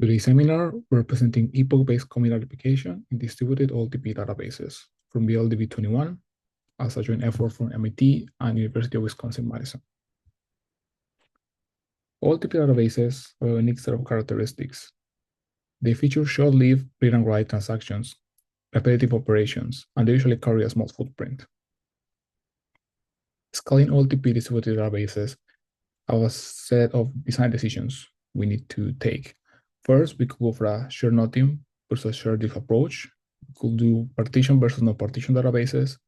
Today's seminar, we're presenting Epoch-based communal replication in distributed OLTP databases from VLDB 21 as a joint effort from MIT and University of Wisconsin-Madison. OLTP databases have a unique set of characteristics. They feature short-lived read and write transactions, repetitive operations, and they usually carry a small footprint. Scaling OLTP distributed databases have a set of design decisions we need to take. First, we could go for a shared nothing versus shared diff approach. We could do partition versus non-partition databases,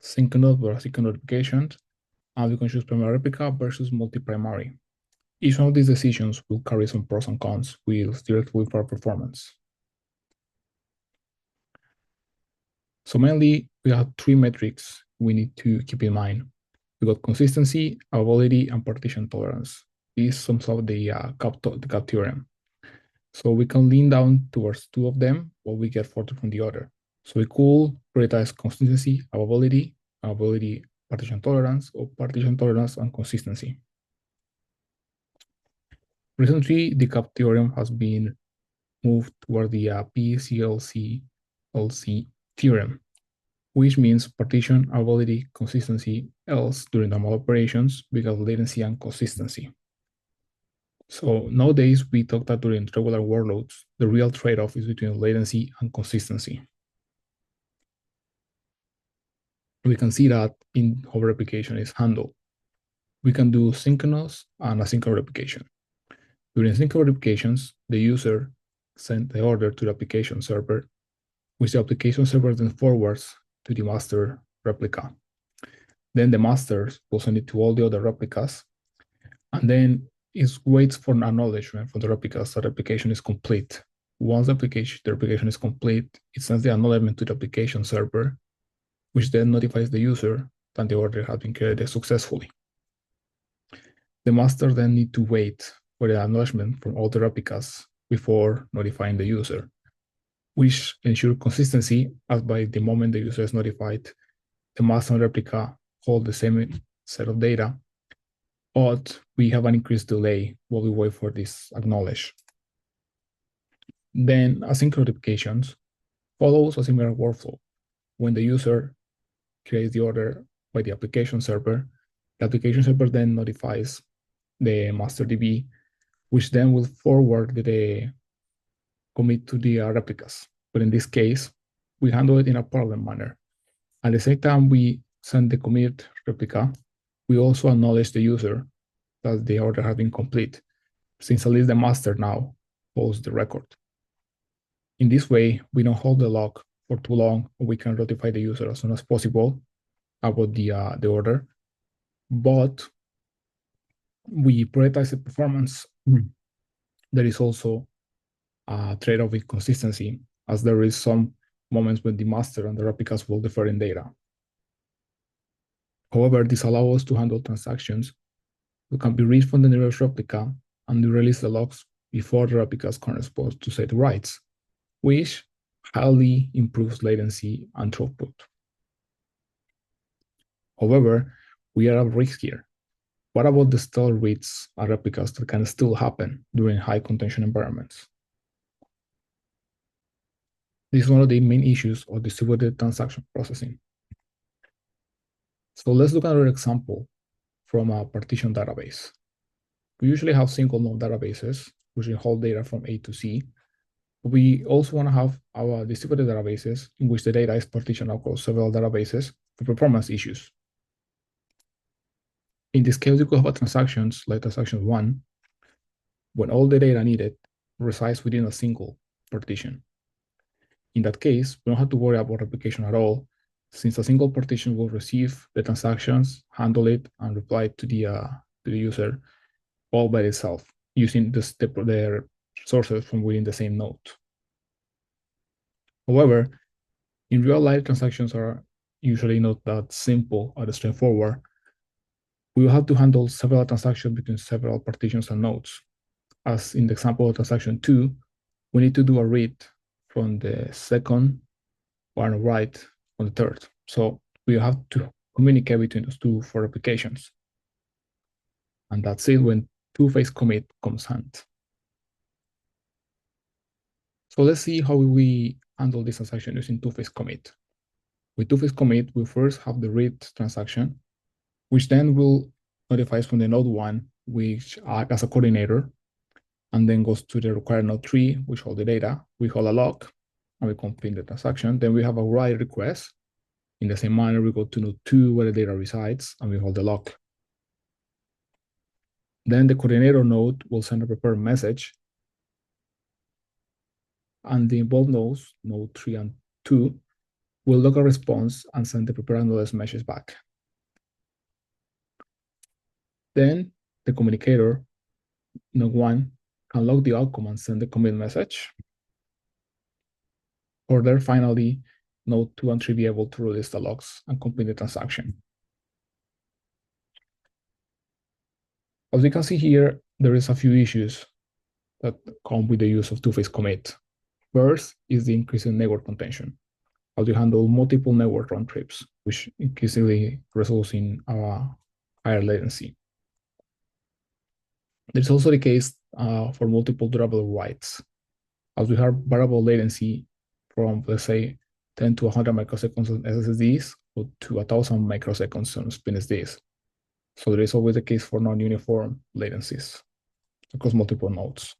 synchronous versus asynchronous replications, and we can choose primary replica versus multi-primary. Each one of these decisions will carry some pros and cons with directly with our performance. So mainly, we have three metrics we need to keep in mind. We got consistency, availability, and partition tolerance. These sums up the CAP theorem. So we can lean down towards two of them, while we get further from the other. So we could prioritize consistency, availability, partition tolerance, or partition tolerance and consistency. Recently, the CAP theorem has been moved toward the PCLC-LC theorem, which means partition, availability, consistency, else during normal operations, we got latency and consistency. So nowadays, we talk that during regular workloads, the real trade-off is between latency and consistency. We can see that in how replication is handled. We can do synchronous and asynchronous replication. During synchronous replications, the user sends the order to the application server, which the application server then forwards to the master replica. Then the master will send it to all the other replicas, and then it waits for an acknowledgement from the replicas that the application is complete. Once the replication is complete, it sends the acknowledgement to the application server, which then notifies the user that the order has been created successfully. The master then needs to wait for the acknowledgement from all the replicas before notifying the user, which ensures consistency, as by the moment the user is notified, the master and replica hold the same set of data, but we have an increased delay while we wait for this acknowledge. Then asynchronous replications follows a similar workflow. When the user creates the order by the application server then notifies the master DB, which then will forward the commit to the replicas. But in this case, we handle it in a parallel manner. At the same time we send the commit replica, we also acknowledge the user that the order has been complete, since at least the master now holds the record. In this way, we don't hold the lock for too long, or we can notify the user as soon as possible about the order, but we prioritize the performance. There is also a trade-off with consistency, as there is some moments when the master and the replicas will differ in data. However, this allows us to handle transactions that can be read from the nearest replica and release the logs before the replicas correspond to set writes, which highly improves latency and throughput. However, we are at risk here. What about the stale reads and replicas that can still happen during high contention environments? This is one of the main issues of distributed transaction processing. So let's look at another example from a partition database. We usually have single node databases, which hold data from A to Z. We also want to have our distributed databases in which the data is partitioned across several databases for performance issues. In this case, you could have transactions like transaction 1, when all the data needed resides within a single partition. In that case, we don't have to worry about replication at all, since a single partition will receive the transactions, handle it, and reply to the user all by itself, using their sources from within the same node. However, in real life, transactions are usually not that simple or straightforward. We will have to handle several transactions between several partitions and nodes. As in the example of transaction 2, we need to do a read from the second or a write on the third. So we have to communicate between those two for replications. And that's it when two-phase commit comes hand. So let's see how we handle this transaction using two-phase commit. With two-phase commit, we first have the read transaction, which then will notify us from the node 1, which acts as a coordinator, and then goes to the required node 3, which hold the data. We hold a lock, and we complete the transaction. Then we have a write request. In the same manner, we go to node 2, where the data resides, and we hold the lock. Then the coordinator node will send a prepare message, and the involved nodes, node 3 and 2, will log a response and send the prepare acknowledge message back. Then the communicator, node 1, can log the outcome and send the commit message. Or there finally, node 2 and 3 be able to release the logs and complete the transaction. As you can see here, there is a few issues that come with the use of two-phase commit. First is the increase in network contention. How to handle multiple network round trips, which increasingly results in higher latency. There's also the case for multiple durable writes. As we have variable latency from, let's say, 10 to 100 microseconds on SSDs or to 1,000 microseconds on SPIN-SDs. So there is always a case for non-uniform latencies across multiple nodes.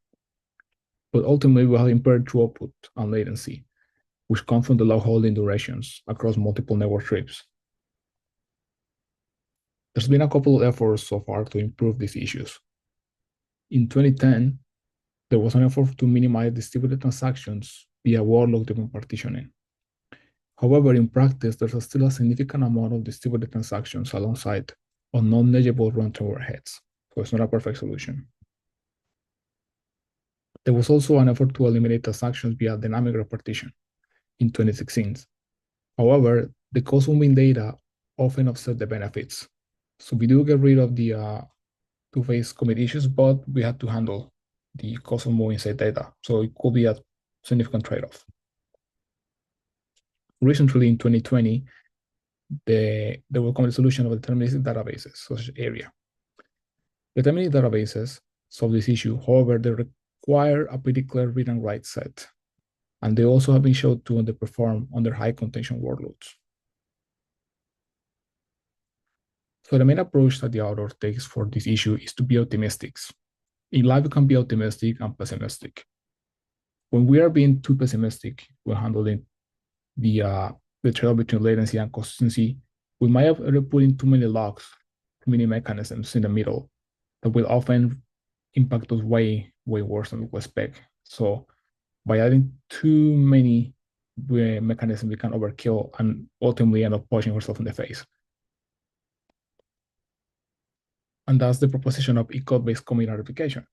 But ultimately, we have impaired throughput and latency, which come from the log holding durations across multiple network trips. There's been a couple of efforts so far to improve these issues. In 2010, there was an effort to minimize distributed transactions via workload-driven partitioning. However, in practice, there's still a significant amount of distributed transactions alongside on non-negligible runtime overheads, so it's not a perfect solution. There was also an effort to eliminate transactions via dynamic repartition in 2016. However, the cost of moving data often offset the benefits. So we do get rid of the two-phase commit issues, but we had to handle the cost of moving said data. So it could be a significant trade-off. Recently, in 2020, there will come a solution of deterministic databases, such as ARIA. Deterministic databases solve this issue. However, they require a pretty clear read and write set. And they also have been shown to underperform under high contention workloads. So the main approach that the author takes for this issue is to be optimistic. In life, you can be optimistic and pessimistic. When we are being too pessimistic when handling the trade-off between latency and consistency, we might have put in too many logs, too many mechanisms in the middle that will often impact us way worse than we expect. So by adding too many mechanisms, we can overkill and ultimately end up punching ourselves in the face. And that's the proposition of Epoch-based commit and replication.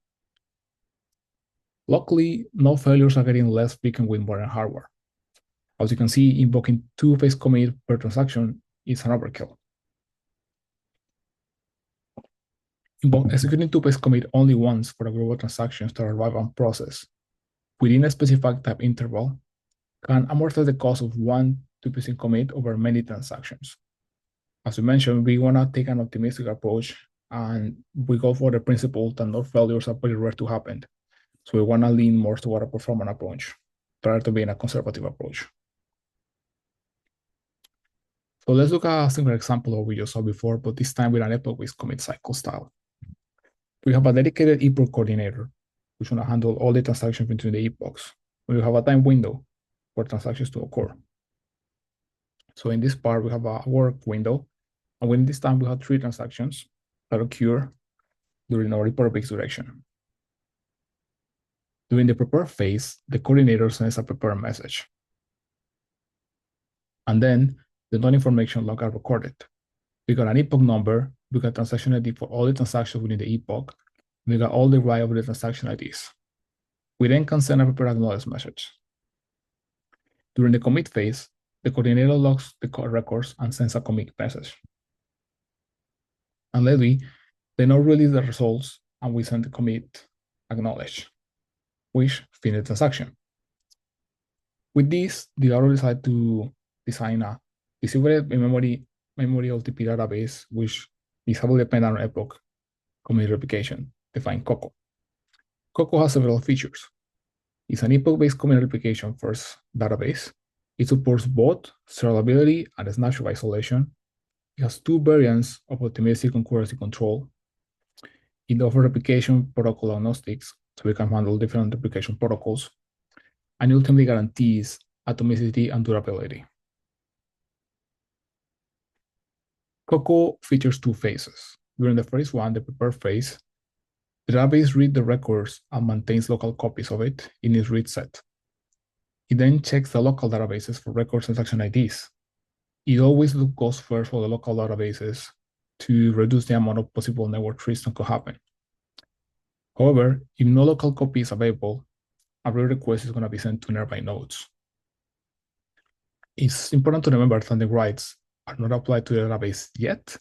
Luckily, no failures are getting less frequent with modern hardware. As you can see, invoking two-phase commit per transaction is an overkill. Executing two-phase commit only once for a group of transactions that arrive on process within a specified time interval can amortize the cost of one two-phase commit over many transactions. As we mentioned, we want to take an optimistic approach, and we go for the principle that no failures are pretty rare to happen. So we want to lean more toward a performance approach rather than being a conservative approach. So let's look at a similar example of what we just saw before, but this time with an epoch-based commit cycle style. We have a dedicated epoch coordinator, which will handle all the transactions between the epochs. We have a time window for transactions to occur. So in this part, we have a work window, and within this time, we have 3 transactions that occur during our report-based direction. During the prepare phase, the coordinator sends a prepare message. And then the non-information log are recorded. We got an epoch number, we got transaction ID for all the transactions within the epoch, we got all the right of the transaction IDs. We then can send a prepare acknowledge message. During the commit phase, the coordinator logs the records and sends a commit message. And lately, they now release the results and we send the commit acknowledge, which finish the transaction. With this, the author decided to design a distributed memory OLTP database, which is heavily dependent on Epoch commit replication, defined COCO. COCO has several features. It's an epoch-based common replication first database. It supports both serializability and snapshot isolation. It has two variants of optimistic concurrency control. It offers replication protocol agnostics, so we can handle different replication protocols, and ultimately guarantees atomicity and durability. COCO features two phases. During the first one, the prepare phase, the database reads the records and maintains local copies of it in its read set. It then checks the local databases for records and transaction IDs. It always goes first for the local databases to reduce the amount of possible network trees that could happen. However, if no local copy is available, a read request is going to be sent to nearby nodes. It's important to remember that the writes are not applied to the database yet,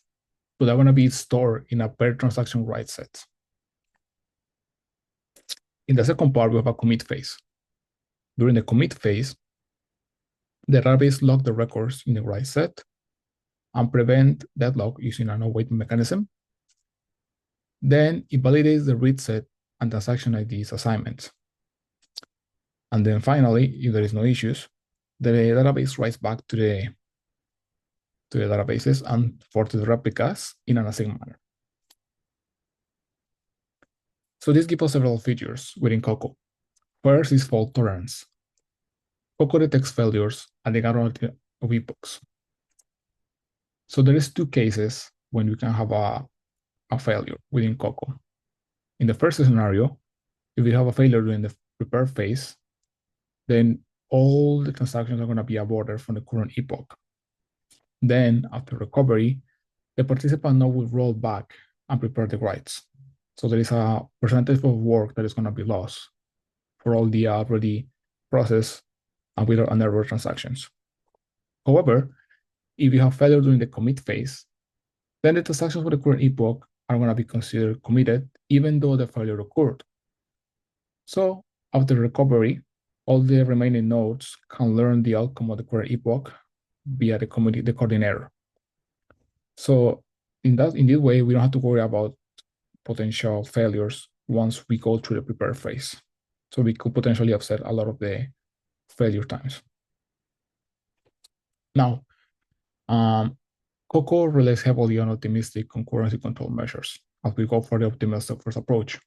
but they're going to be stored in a per transaction write set. In the second part, we have a commit phase. During the commit phase, the database locks the records in the write set and prevent deadlock using an await mechanism. Then it validates the read set and transaction IDs assignments. And then finally, if there is no issues, the database writes back to the databases and forces the replicas in an async manner. So this gives us several features within COCO. First is fault tolerance. COCO detects failures at the guarantee of epochs. So there is two cases when we can have a failure within COCO. In the first scenario, if we have a failure during the prepare phase, then all the transactions are going to be aborted from the current epoch. Then, after recovery, the participant node will roll back and prepare the writes. So there is a percentage of work that is going to be lost for all the already processed and without unerror transactions. However, if you have failure during the commit phase, then the transactions for the current epoch are going to be considered committed even though the failure occurred. So after recovery, all the remaining nodes can learn the outcome of the current epoch via the coding error. So in this way, we don't have to worry about potential failures once we go through the prepare phase. So we could potentially offset a lot of the failure times. Now, COCO relies heavily on optimistic concurrency control measures as we go for the optimal step-first approach.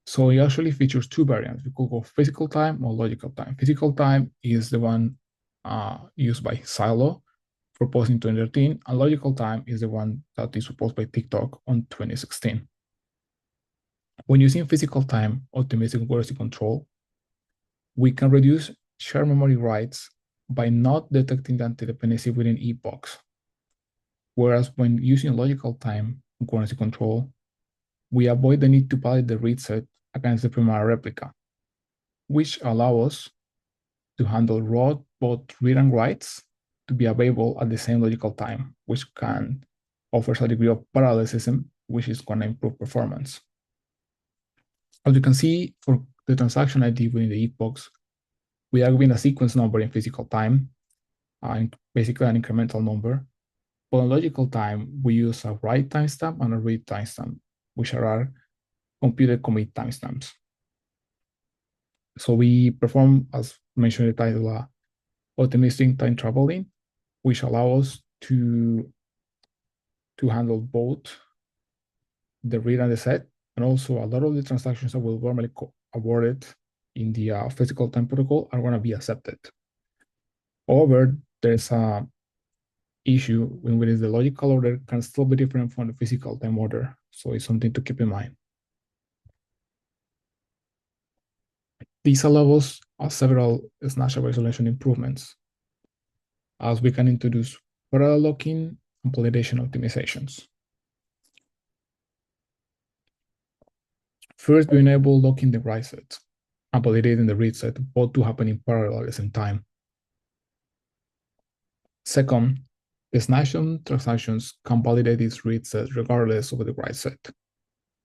So it actually features two variants. We could go physical time or logical time. Physical time is the one used by Silo proposed in 2013, and logical time is the one that is proposed by TikTok on 2016. When using physical time optimistic concurrency control, we can reduce shared memory writes by not detecting the antidependency within epochs. Whereas when using logical time concurrency control, we avoid the need to validate the read set against the primary replica, which allow us to handle both read and writes to be available at the same logical time, which can offer a degree of parallelism, which is going to improve performance. As you can see, for the transaction ID within the epochs, we are given a sequence number in physical time, basically an incremental number. But in logical time, we use a write timestamp and a read timestamp, which are our computed commit timestamps. So we perform, as mentioned in the title, optimistic time traveling, which allows us to handle both the read and the set, and also a lot of the transactions that will normally awarded in the physical time protocol are going to be accepted. However, there's a issue when the logical order can still be different from the physical time order. So it's something to keep in mind. These allows us several snapshot isolation improvements, as we can introduce parallel locking and validation optimizations. First, we enable locking the write set and validating the read set, both to happen in parallel at the same time. Second, the snapshot transactions can validate its read set regardless of the write set.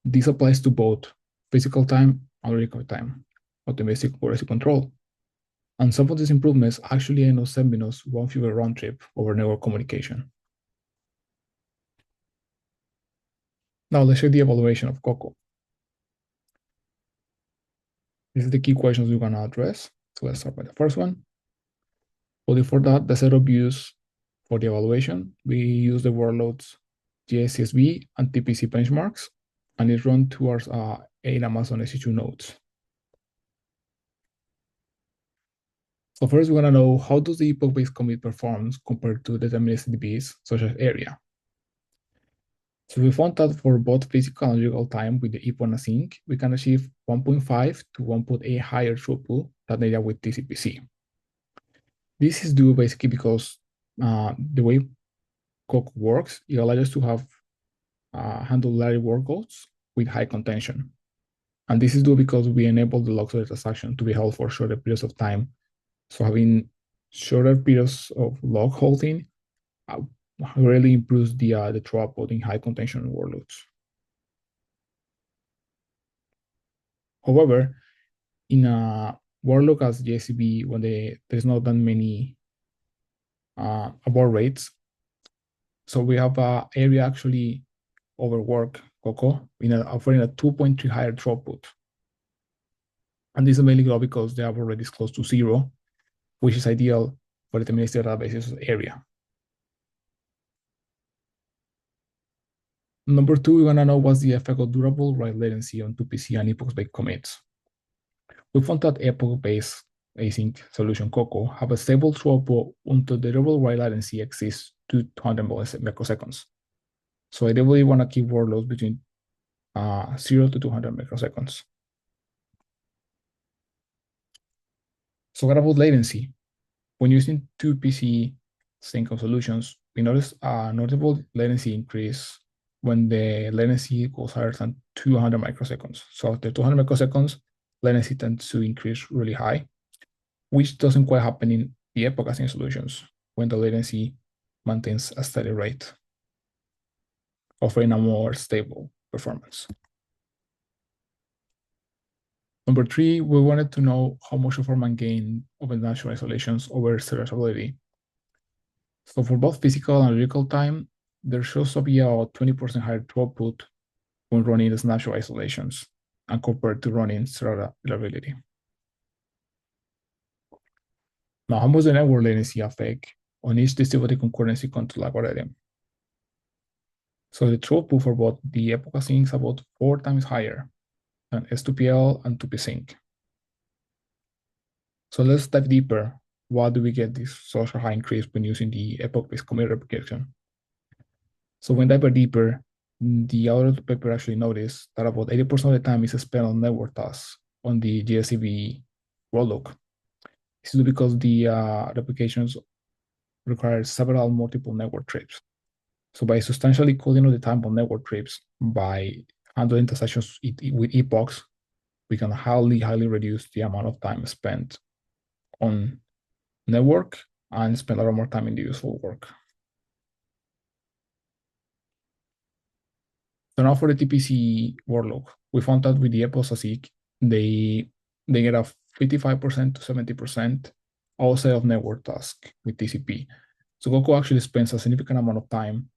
This applies to both physical time and logical time, optimistic concurrency control. And some of these improvements actually end up saving us one fewer round trip over network communication. Now let's check the evaluation of COCO. This is the key questions we're gonna address. So let's start by the first one. But before that, the setup used for the evaluation, we use the workloads GSSB and TPC benchmarks, and it's run towards 8 Amazon S2 nodes. So first, we want to know how does the epoch-based commit performs compared to deterministic DBs such as area. So we found that for both physical and real time with the epoch async, we can achieve 1.5 to 1.8 higher throughput than data with TCPC. This is due basically because the way Coco works, it allows us to have handle large workloads with high contention. And this is due because we enable the logs of the transaction to be held for shorter periods of time. So having shorter periods of log holding really improves the throughput in high contention workloads. However, in a workload as JCB, when there's not that many abort rates, so we have area actually overwork Coco offering a 2.3 higher throughput. And this is mainly because the abort rate is close to 0, which is ideal for the deterministic databases area. Number 2, we want to know what's the effect of durable write latency on 2PC and epoch-based commits. We found that epoch-based async solution Coco have a stable throughput until the durable write latency exceeds 200 microseconds. So I really want to keep workloads between 0 to 200 microseconds. So what about latency? When using 2PC sync solutions, we notice a notable latency increase when the latency goes higher than 200 microseconds. So after 200 microseconds, latency tends to increase really high, which doesn't quite happen in the epoch async solutions when the latency maintains a steady rate, offering a more stable performance. Number 3, we wanted to know how much performance gain of natural isolations over serviceability. So for both physical and real time, there shows to be a 20% higher throughput when running as natural isolations and compared to running serial reliability. Now, how much the network latency affect on each distributed concurrency control algorithm? So the throughput for both the epoch async is about 4 times higher than S2PL and 2psync. So let's dive deeper. Why do we get this such a high increase when using the epoch-based commit replication? So when dive deeper, the author paper actually noticed that about 80% of the time is spent on network tasks on the GSCB workload. This is because the replications require several multiple network trips. So by substantially cutting the time on network trips by handling transactions with epochs, we can highly reduce the amount of time spent on network and spend a lot more time in the useful work. So now for the TPC workload, we found that with the epoch async, they get a 55% to 70% outside of network task with TCP. So Coco actually spends a significant amount of time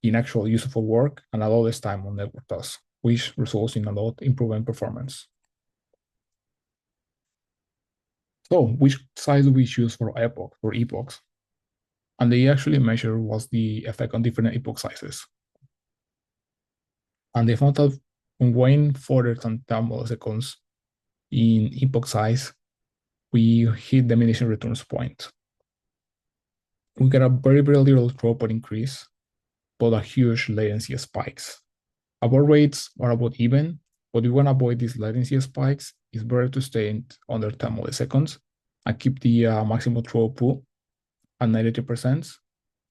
in actual useful work and a lot less time on network tasks, which results in a lot improvement performance. So which size do we choose for epochs? And they actually measure what's the effect on different epoch sizes. And they found that when going further than 10 milliseconds in epoch size, we hit the diminishing returns point. We get a very little throughput increase, but a huge latency spikes. Abort rates are about even, but we want to avoid these latency spikes. It's better to stay under 10 milliseconds and keep the maximum throughput at 93%,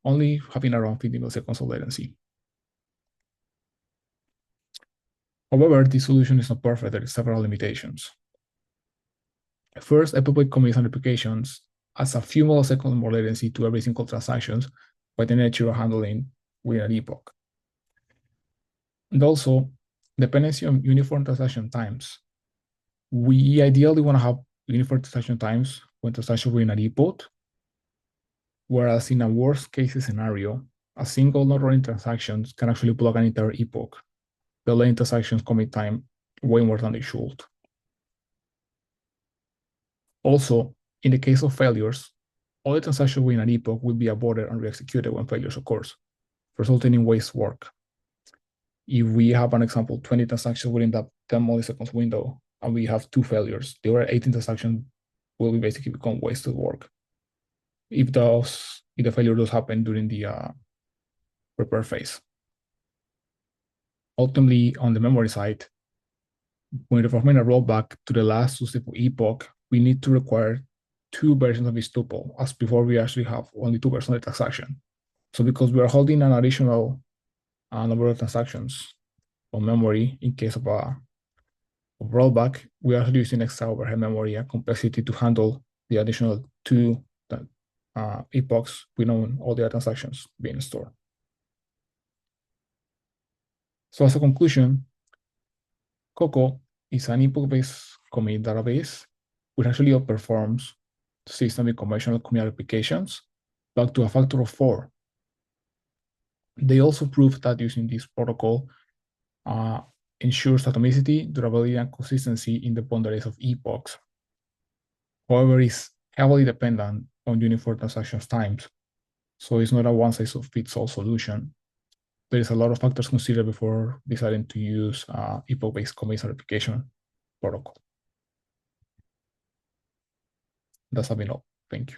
only having around 50 milliseconds of latency. However, this solution is not perfect. There are several limitations. First, epoch commits and replications adds a few milliseconds more latency to every single transaction by the nature of handling with an epoch. And also, dependency on uniform transaction times. We ideally want to have uniform transaction times when transactions were in an epoch, whereas in a worst case scenario, a single not running transaction can actually block an entire epoch, delaying transactions commit time way more than they should. Also, in the case of failures, all the transactions within an epoch will be aborted and re-executed when failures occurs, resulting in waste work. If we have an example, 20 transactions within that 10 milliseconds window, and we have 2 failures, the other 18 transactions will basically become wasted work. If the failure does happen during the prepare phase. Ultimately, on the memory side, when performing a rollback to the last successful epoch, we need to require 2 versions of each tuple, as before we actually have only 2 versions of the transaction. So because we are holding an additional number of transactions on memory in case of a rollback, we are also using extra overhead memory and complexity to handle the additional 2 epochs with all the transactions being stored. So as a conclusion, Coco is an epoch-based commit database which actually outperforms system with conventional commit applications back to a factor of 4. They also prove that using this protocol ensures atomicity, durability, and consistency in the boundaries of epochs. However, it's heavily dependent on uniform transaction times, so it's not a one-size-fits-all solution. There is a lot of factors considered before deciding to use epoch-based commit replication protocol. That's been all. Thank you.